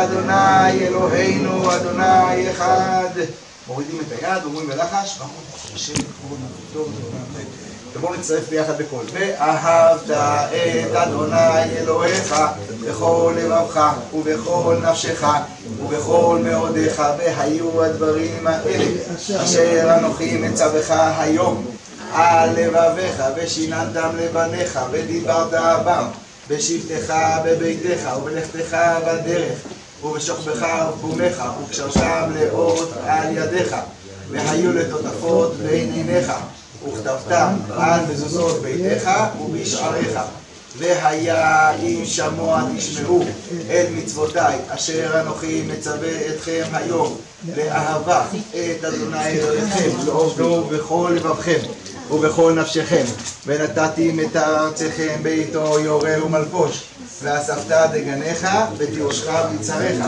אדוני אלוהינו אדוני אחד. מורידים את היד, אומרים בלחש, ובואו נצטרף ביחד בקול. ואהבת את אדוני אלוהיך בכל לבבך ובכל נפשך ובכל מאודיך, והיו הדברים האלה אשר אנוכי מצווך היום על לבביך, ושיננתם לבניך ודיברת בם בשבתך בביתך ובלכתך בדרך ובשוכבך ובקומך וקשרתם לאות על ידיך, והיו לטוטפות בין עיניך, וכתבתם על מזוזות ביתך ובשעריך. והיה אם שמוע תשמעו את מצוותיי אשר אנוכי מצווה אתכם היום לאהבה את אדוני אלוהיכם לעובדו בכל לבבכם ובכל נפשכם, ונתתי את ארצכם בעתו יורה ומלבוש, ואספת דגניך ותירושך ויצריך.